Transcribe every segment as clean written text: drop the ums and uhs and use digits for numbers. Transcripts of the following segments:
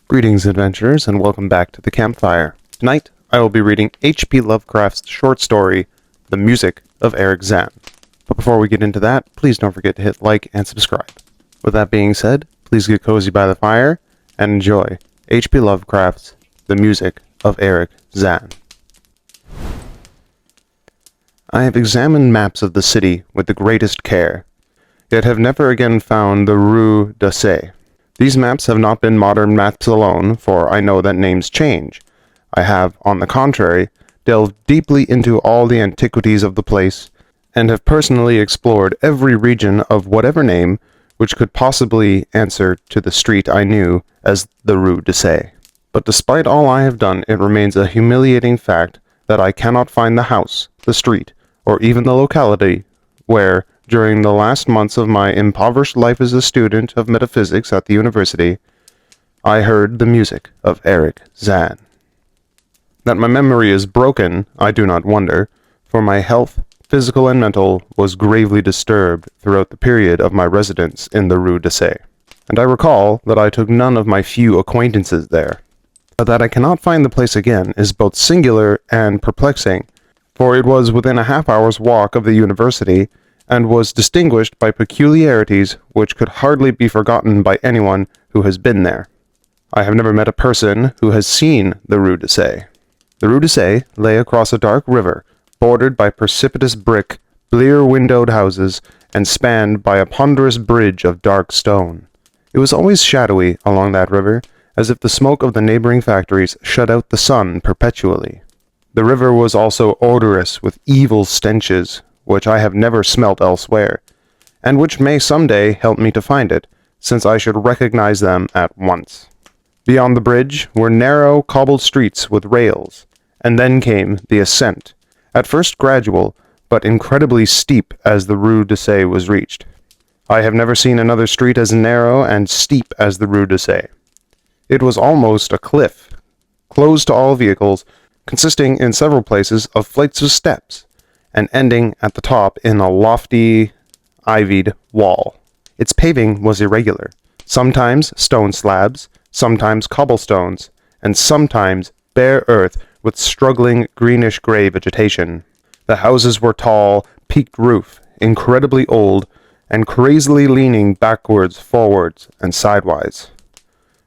Greetings, adventurers, and welcome back to the campfire. Tonight, I will be reading H.P. Lovecraft's short story, The Music of Erich Zann. But before we get into that, please don't forget to hit like and subscribe. With that being said, please get cozy by the fire and enjoy H.P. Lovecraft's The Music of Erich Zann. I have examined maps of the city with the greatest care, yet have never again found the Rue d'Assay. These maps have not been modern maps alone, for I know that names change. I have, on the contrary, delved deeply into all the antiquities of the place, and have personally explored every region of whatever name which could possibly answer to the street I knew as the Rue d'Assay. But despite all I have done, it remains a humiliating fact that I cannot find the house, the street, or even the locality where, during the last months of my impoverished life as a student of metaphysics at the university, I heard the music of Erich Zann. That my memory is broken, I do not wonder, for my health, physical and mental, was gravely disturbed throughout the period of my residence in the Rue d'Assay, and I recall that I took none of my few acquaintances there. But that I cannot find the place again is both singular and perplexing, for it was within a half-hour's walk of the university, and was distinguished by peculiarities which could hardly be forgotten by anyone who has been there. I have never met a person who has seen the Rue d'Assay. The Rue d'Assay lay across a dark river, bordered by precipitous brick, blear-windowed houses, and spanned by a ponderous bridge of dark stone. It was always shadowy along that river, as if the smoke of the neighboring factories shut out the sun perpetually. The river was also odorous with evil stenches, which I have never smelt elsewhere, and which may some day help me to find it, since I should recognize them at once. Beyond the bridge were narrow, cobbled streets with rails, and then came the ascent, at first gradual, but incredibly steep as the Rue d'Assay was reached. I have never seen another street as narrow and steep as the Rue d'Assay. It was almost a cliff, closed to all vehicles, consisting in several places of flights of steps, and ending at the top in a lofty, ivied wall. Its paving was irregular, sometimes stone slabs, sometimes cobblestones, and sometimes bare earth with struggling greenish-gray vegetation. The houses were tall, peaked roof, incredibly old, and crazily leaning backwards, forwards, and sidewise.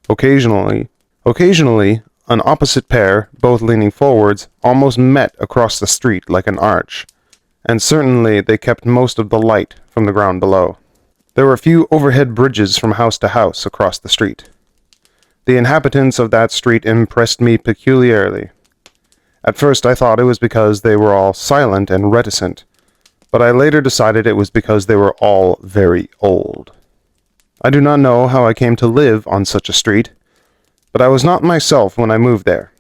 Occasionally, an opposite pair, both leaning forwards, almost met across the street like an arch, and certainly they kept most of the light from the ground below. There were few overhead bridges from house to house across the street. The inhabitants of that street impressed me peculiarly. At first I thought it was because they were all silent and reticent, but I later decided it was because they were all very old. I do not know how I came to live on such a street, but I was not myself when I moved there.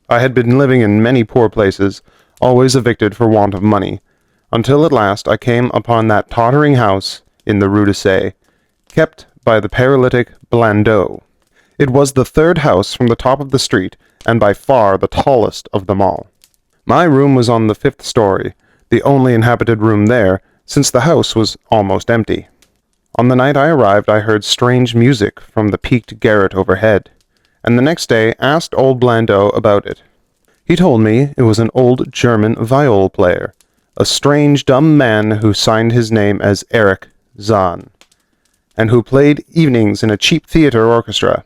I had been living in many poor places, always evicted for want of money, until at last I came upon that tottering house in the Rue d'Assay, kept by the paralytic Blandot. It was the third house from the top of the street, and by far the tallest of them all. My room was on the 5th story, the only inhabited room there, since the house was almost empty. On the night I arrived, I heard strange music from the peaked garret overhead, and the next day asked old Blandot about it. He told me it was an old German viol player, a strange dumb man who signed his name as Erich Zann, and who played evenings in a cheap theatre orchestra,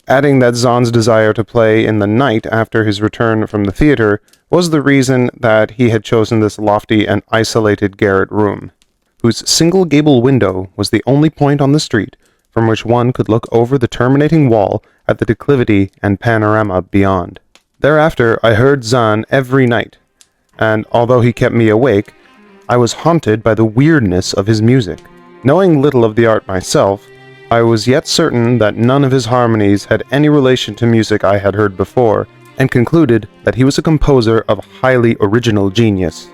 adding that Zann's desire to play in the night after his return from the theatre was the reason that he had chosen this lofty and isolated garret room, whose single gable window was the only point on the street from which one could look over the terminating wall at the declivity and panorama beyond. Thereafter I heard Zann every night, and although he kept me awake, I was haunted by the weirdness of his music. Knowing little of the art myself, I was yet certain that none of his harmonies had any relation to music I had heard before, and concluded that he was a composer of highly original genius.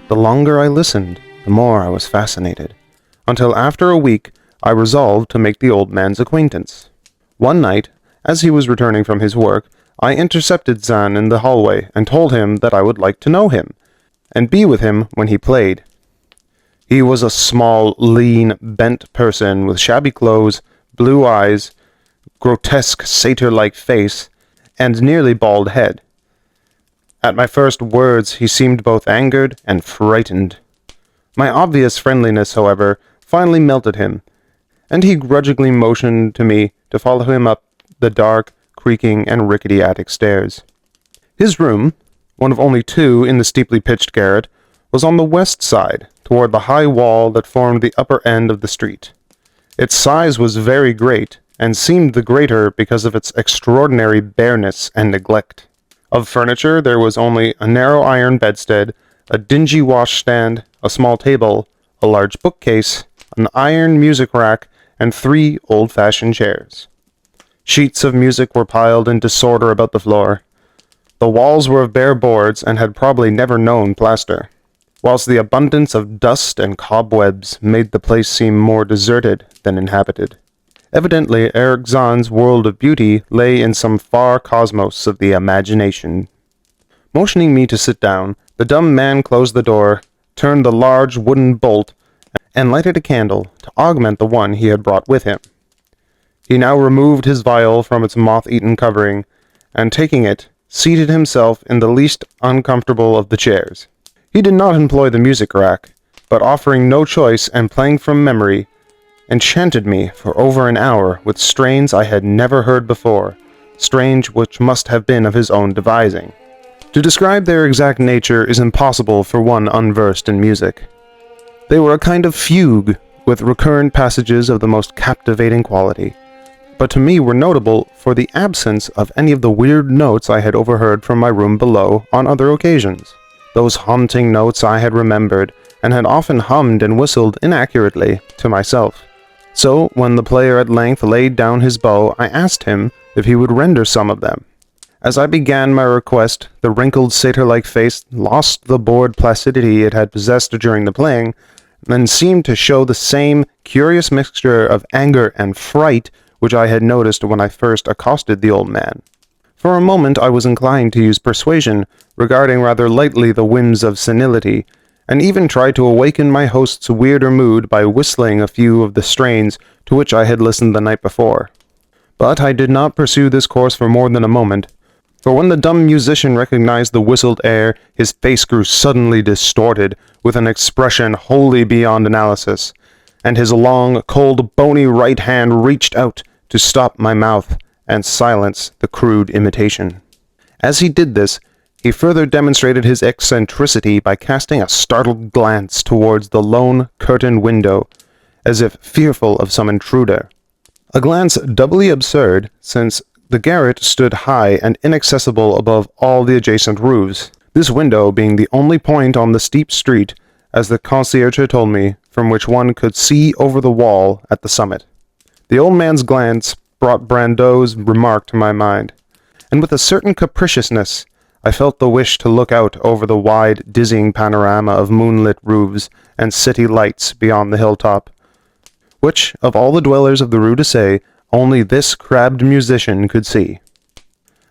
The longer I listened, the more I was fascinated, until after a week I resolved to make the old man's acquaintance. One night, as he was returning from his work, I intercepted Zann in the hallway and told him that I would like to know him, and be with him when he played. He was a small, lean, bent person with shabby clothes, blue eyes, grotesque satyr-like face, and nearly bald head. At my first words, he seemed both angered and frightened. My obvious friendliness, however, finally melted him, and he grudgingly motioned to me to follow him up the dark, creaking, and rickety attic stairs. His room, one of only two in the steeply pitched garret, was on the west side, toward the high wall that formed the upper end of the street. Its size was very great, and seemed the greater because of its extraordinary bareness and neglect. Of furniture there was only a narrow iron bedstead, a dingy washstand, a small table, a large bookcase, an iron music rack, and 3 old-fashioned chairs. Sheets of music were piled in disorder about the floor. The walls were of bare boards and had probably never known plaster, whilst the abundance of dust and cobwebs made the place seem more deserted than inhabited. Evidently, Erich Zann's world of beauty lay in some far cosmos of the imagination. Motioning me to sit down, the dumb man closed the door, turned the large wooden bolt, and lighted a candle to augment the one he had brought with him. He now removed his viol from its moth-eaten covering, and taking it, seated himself in the least uncomfortable of the chairs. He did not employ the music rack, but offering no choice and playing from memory, enchanted me for over an hour with strains I had never heard before, strains which must have been of his own devising. To describe their exact nature is impossible for one unversed in music. They were a kind of fugue, with recurrent passages of the most captivating quality, but to me were notable for the absence of any of the weird notes I had overheard from my room below on other occasions. Those haunting notes I had remembered, and had often hummed and whistled inaccurately to myself. So, when the player at length laid down his bow, I asked him if he would render some of them. As I began my request, the wrinkled satyr-like face lost the bored placidity it had possessed during the playing, and seemed to show the same curious mixture of anger and fright which I had noticed when I first accosted the old man. For a moment I was inclined to use persuasion, regarding rather lightly the whims of senility, and even tried to awaken my host's weirder mood by whistling a few of the strains to which I had listened the night before. But I did not pursue this course for more than a moment, for when the dumb musician recognized the whistled air, his face grew suddenly distorted, with an expression wholly beyond analysis, and his long, cold, bony right hand reached out to stop my mouth and silence the crude imitation. As he did this, he further demonstrated his eccentricity by casting a startled glance towards the lone curtained window, as if fearful of some intruder. A glance doubly absurd, since the garret stood high and inaccessible above all the adjacent roofs, this window being the only point on the steep street, as the concierge had told me, from which one could see over the wall at the summit. The old man's glance brought Brandeau's remark to my mind, and with a certain capriciousness, I felt the wish to look out over the wide, dizzying panorama of moonlit roofs and city lights beyond the hilltop, which, of all the dwellers of the Rue d'Assay, only this crabbed musician could see.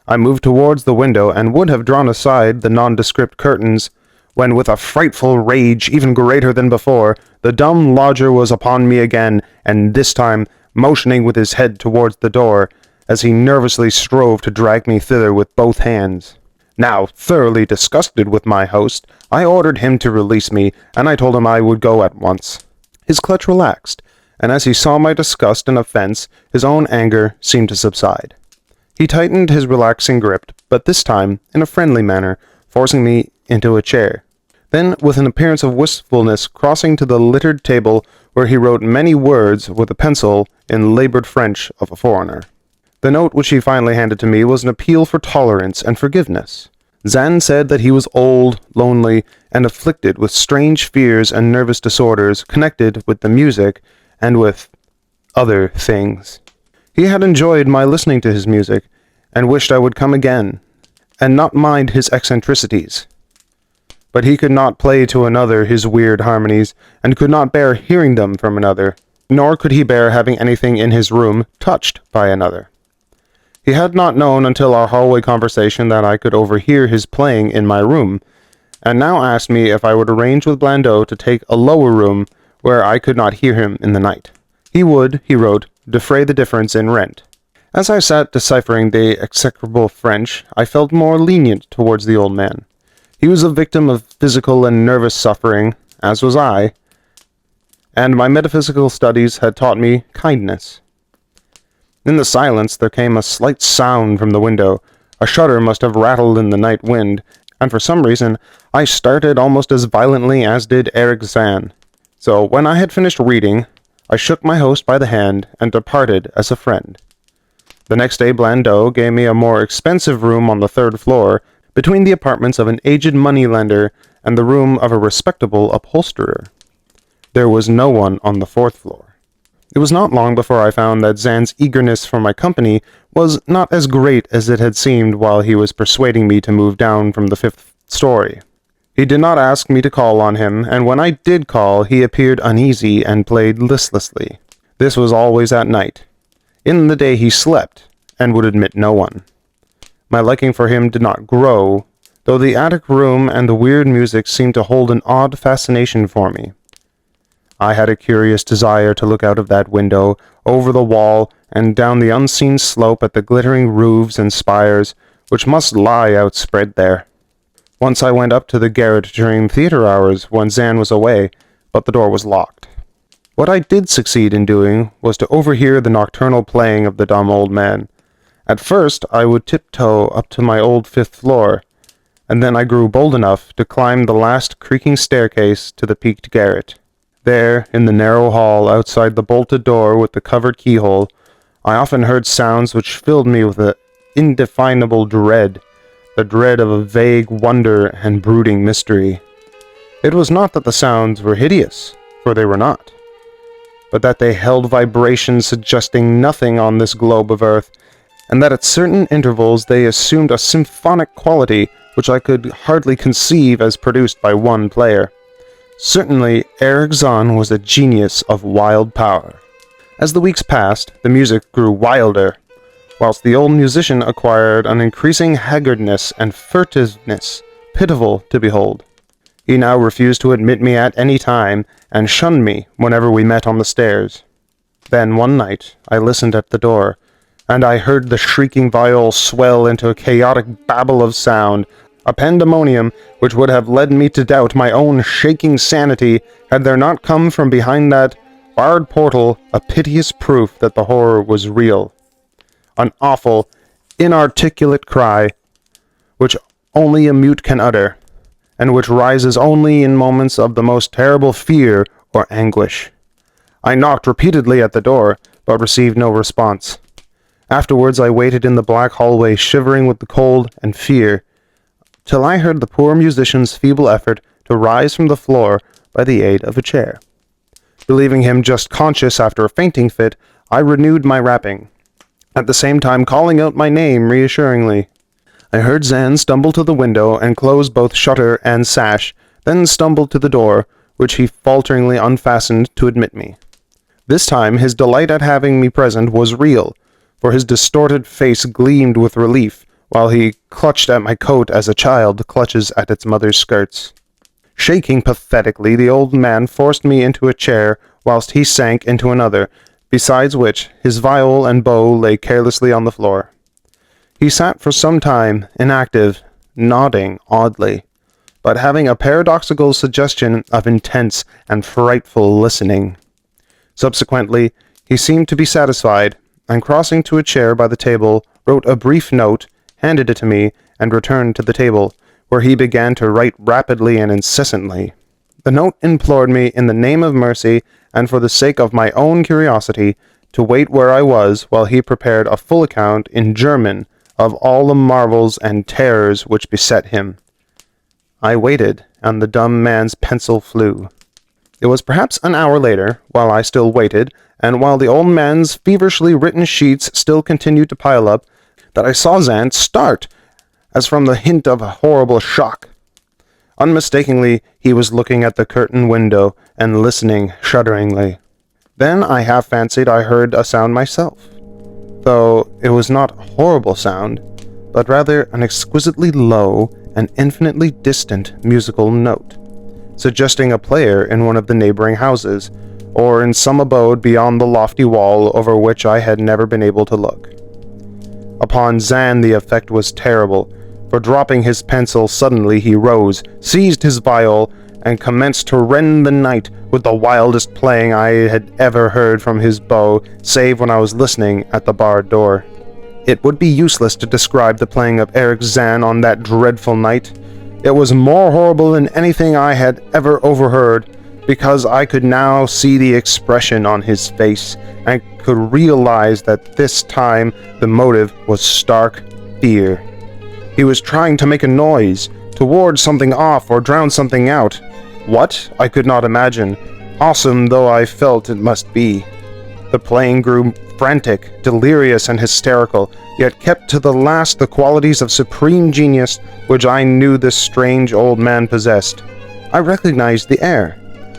I moved towards the window and would have drawn aside the nondescript curtains, when with a frightful rage even greater than before, the dumb lodger was upon me again, and this time motioning with his head towards the door, as he nervously strove to drag me thither with both hands. Now, thoroughly disgusted with my host, I ordered him to release me, and I told him I would go at once. His clutch relaxed, and as he saw my disgust and offense, his own anger seemed to subside. He tightened his relaxing grip, but this time in a friendly manner, forcing me into a chair. Then, with an appearance of wistfulness, crossing to the littered table, where he wrote many words with a pencil in labored French of a foreigner. The note which he finally handed to me was an appeal for tolerance and forgiveness. Zann said that he was old, lonely, and afflicted with strange fears and nervous disorders connected with the music and with other things. He had enjoyed my listening to his music, and wished I would come again, and not mind his eccentricities. But he could not play to another his weird harmonies, and could not bear hearing them from another, nor could he bear having anything in his room touched by another. He had not known until our hallway conversation that I could overhear his playing in my room, and now asked me if I would arrange with Blandeau to take a lower room where I could not hear him in the night. He would, he wrote, defray the difference in rent. As I sat deciphering the execrable French, I felt more lenient towards the old man. He was a victim of physical and nervous suffering, as was I, and my metaphysical studies had taught me kindness. In the silence there came a slight sound from the window. A shutter must have rattled in the night wind, and for some reason I started almost as violently as did Erich Zann. So when I had finished reading, I shook my host by the hand and departed as a friend. The next day Blandot gave me a more expensive room on the third floor, between the apartments of an aged moneylender and the room of a respectable upholsterer. There was no one on the fourth floor. It was not long before I found that Zann's eagerness for my company was not as great as it had seemed while he was persuading me to move down from the fifth story. He did not ask me to call on him, and when I did call, he appeared uneasy and played listlessly. This was always at night. In the day he slept, and would admit no one. My liking for him did not grow, though the attic room and the weird music seemed to hold an odd fascination for me. I had a curious desire to look out of that window, over the wall, and down the unseen slope at the glittering roofs and spires, which must lie outspread there. Once I went up to the garret during theatre hours when Zann was away, but the door was locked. What I did succeed in doing was to overhear the nocturnal playing of the dumb old man. At first I would tiptoe up to my old fifth floor, and then I grew bold enough to climb the last creaking staircase to the peaked garret. There, in the narrow hall outside the bolted door with the covered keyhole, I often heard sounds which filled me with an indefinable dread, the dread of a vague wonder and brooding mystery. It was not that the sounds were hideous, for they were not, but that they held vibrations suggesting nothing on this globe of earth, and that at certain intervals they assumed a symphonic quality which I could hardly conceive as produced by one player. Certainly, Erich Zann was a genius of wild power. As the weeks passed, the music grew wilder, whilst the old musician acquired an increasing haggardness and furtiveness pitiful to behold. He now refused to admit me at any time, and shunned me whenever we met on the stairs. Then one night I listened at the door, and I heard the shrieking viol swell into a chaotic babble of sound, a pandemonium which would have led me to doubt my own shaking sanity had there not come from behind that barred portal a piteous proof that the horror was real. An awful, inarticulate cry, which only a mute can utter, and which rises only in moments of the most terrible fear or anguish. I knocked repeatedly at the door, but received no response. Afterwards I waited in the black hallway, shivering with the cold and fear, till I heard the poor musician's feeble effort to rise from the floor by the aid of a chair. Believing him just conscious after a fainting fit, I renewed my rapping, at the same time calling out my name reassuringly. I heard Zann stumble to the window and close both shutter and sash, then stumbled to the door, which he falteringly unfastened to admit me. This time his delight at having me present was real, for his distorted face gleamed with relief, while he clutched at my coat as a child clutches at its mother's skirts. Shaking pathetically, the old man forced me into a chair, whilst he sank into another, besides which his viol and bow lay carelessly on the floor. He sat for some time, inactive, nodding oddly, but having a paradoxical suggestion of intense and frightful listening. Subsequently, he seemed to be satisfied, and crossing to a chair by the table, wrote a brief note, handed it to me, and returned to the table, where he began to write rapidly and incessantly. The note implored me, in the name of mercy, and for the sake of my own curiosity, to wait where I was while he prepared a full account in German of all the marvels and terrors which beset him. I waited, and the dumb man's pencil flew. It was perhaps an hour later, while I still waited, and while the old man's feverishly written sheets still continued to pile up, that I saw Zann start, as from the hint of a horrible shock. Unmistakably, he was looking at the curtained window and listening shudderingly. Then I half fancied I heard a sound myself, though it was not a horrible sound, but rather an exquisitely low and infinitely distant musical note, suggesting a player in one of the neighboring houses, or in some abode beyond the lofty wall over which I had never been able to look. Upon Zann the effect was terrible, for dropping his pencil suddenly he rose, seized his viol, and commenced to rend the night with the wildest playing I had ever heard from his bow, save when I was listening at the barred door. It would be useless to describe the playing of Erich Zann on that dreadful night. It was more horrible than anything I had ever overheard, because I could now see the expression on his face, and could realize that this time the motive was stark fear. He was trying to make a noise, to ward something off or drown something out. What? I could not imagine, awesome though I felt it must be. The playing grew frantic, delirious, and hysterical, yet kept to the last the qualities of supreme genius which I knew this strange old man possessed. I recognized the air.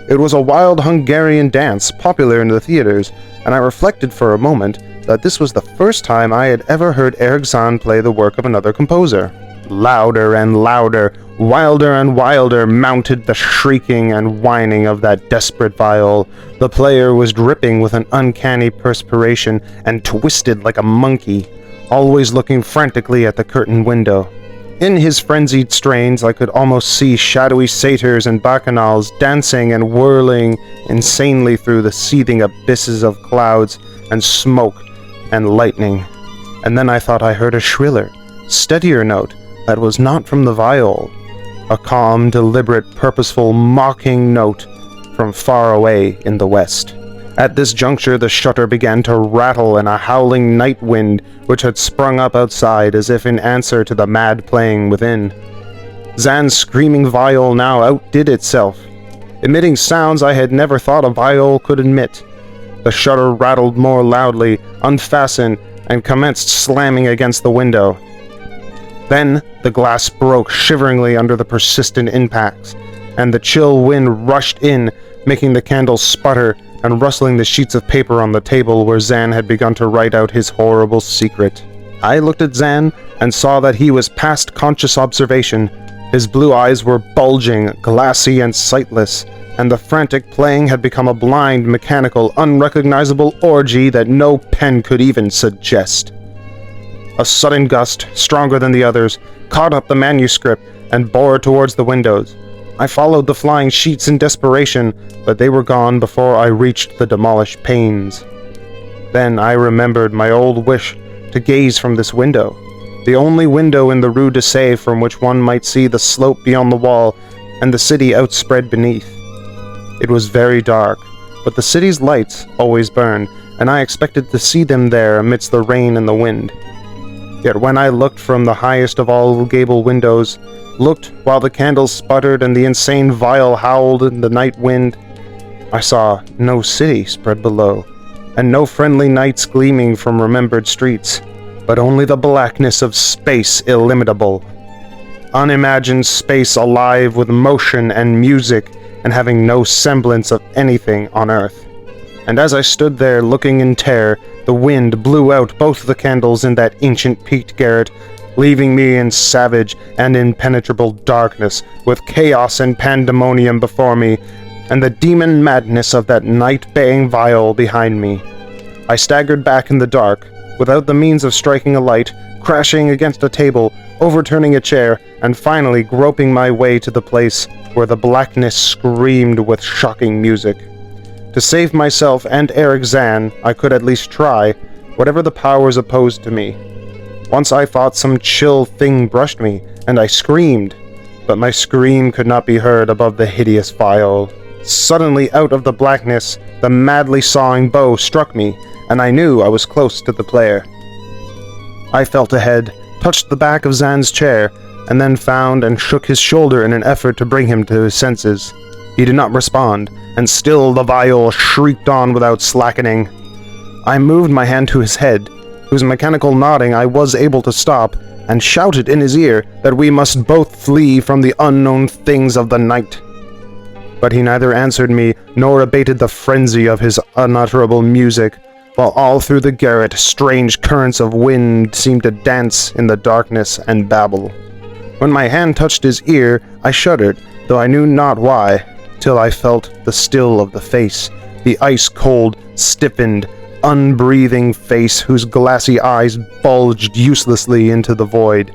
It was a wild Hungarian dance, popular in the theaters, and I reflected for a moment that this was the first time I had ever heard Erich Zann play the work of another composer. Louder and louder, wilder and wilder mounted the shrieking and whining of that desperate viol. The player was dripping with an uncanny perspiration and twisted like a monkey, always looking frantically at the curtained window. In his frenzied strains I could almost see shadowy satyrs and bacchanals dancing and whirling insanely through the seething abysses of clouds and smoke and lightning. And then I thought I heard a shriller, steadier note that was not from the viol, a calm, deliberate, purposeful, mocking note from far away in the west. At this juncture the shutter began to rattle in a howling night wind which had sprung up outside as if in answer to the mad playing within. Zann's screaming viol now outdid itself, emitting sounds I had never thought a viol could emit. The shutter rattled more loudly, unfastened, and commenced slamming against the window. Then the glass broke shiveringly under the persistent impacts, and the chill wind rushed in, making the candles sputter and rustling the sheets of paper on the table where Zann had begun to write out his horrible secret. I looked at Zann and saw that he was past conscious observation. His blue eyes were bulging, glassy, and sightless, and the frantic playing had become a blind, mechanical, unrecognizable orgy that no pen could even suggest. A sudden gust, stronger than the others, caught up the manuscript and bore it towards the windows. I followed the flying sheets in desperation, but they were gone before I reached the demolished panes. Then I remembered my old wish to gaze from this window, the only window in the Rue d'Assay from which one might see the slope beyond the wall and the city outspread beneath. It was very dark, but the city's lights always burned, and I expected to see them there amidst the rain and the wind. Yet when I looked from the highest of all gable windows, looked while the candles sputtered and the insane viol howled in the night wind, I saw no city spread below, and no friendly knights gleaming from remembered streets, but only the blackness of space illimitable. Unimagined space alive with motion and music, and having no semblance of anything on earth. And as I stood there looking in terror, the wind blew out both the candles in that ancient peaked garret, leaving me in savage and impenetrable darkness, with chaos and pandemonium before me, and the demon madness of that night-baying viol behind me. I staggered back in the dark, without the means of striking a light, crashing against a table, overturning a chair, and finally groping my way to the place where the blackness screamed with shocking music. To save myself and Erich Zann, I could at least try, whatever the powers opposed to me. Once I thought some chill thing brushed me, and I screamed, but my scream could not be heard above the hideous viol. Suddenly, out of the blackness, the madly sawing bow struck me, and I knew I was close to the player. I felt ahead, touched the back of Zann's chair, and then found and shook his shoulder in an effort to bring him to his senses. He did not respond, and still the viol shrieked on without slackening. I moved my hand to his head, whose mechanical nodding I was able to stop, and shouted in his ear that we must both flee from the unknown things of the night. But he neither answered me, nor abated the frenzy of his unutterable music, while all through the garret strange currents of wind seemed to dance in the darkness and babble. When my hand touched his ear, I shuddered, though I knew not why, till I felt the still of the face, the ice-cold, stiffened, unbreathing face whose glassy eyes bulged uselessly into the void.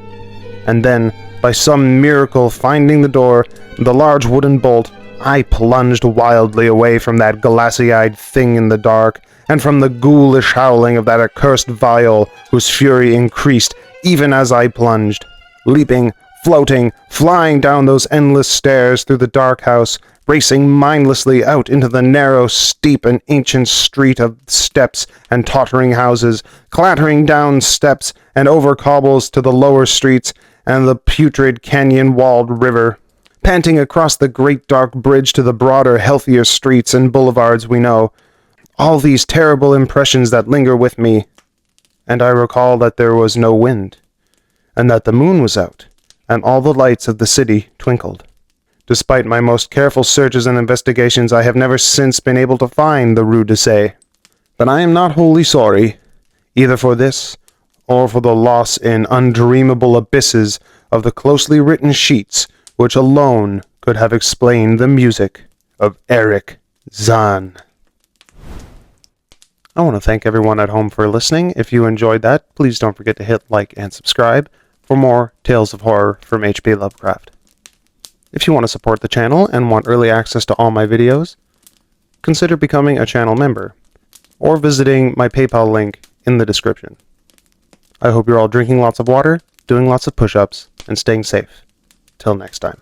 And then, by some miracle finding the door, the large wooden bolt, I plunged wildly away from that glassy-eyed thing in the dark, and from the ghoulish howling of that accursed viol, whose fury increased even as I plunged. Leaping, floating, flying down those endless stairs through the dark house, racing mindlessly out into the narrow, steep, and ancient street of steps and tottering houses, clattering down steps and over cobbles to the lower streets and the putrid canyon-walled river, panting across the great dark bridge to the broader, healthier streets and boulevards we know. All these terrible impressions that linger with me, and I recall that there was no wind, and that the moon was out, and all the lights of the city twinkled. Despite my most careful searches and investigations, I have never since been able to find the Rue d'Assay. But I am not wholly sorry, either for this, or for the loss in undreamable abysses of the closely written sheets which alone could have explained the music of Erich Zann. I want to thank everyone at home for listening. If you enjoyed that, please don't forget to hit like and subscribe for more tales of horror from H.P. Lovecraft. If you want to support the channel and want early access to all my videos, consider becoming a channel member, or visiting my PayPal link in the description. I hope you're all drinking lots of water, doing lots of push-ups, and staying safe. Till next time.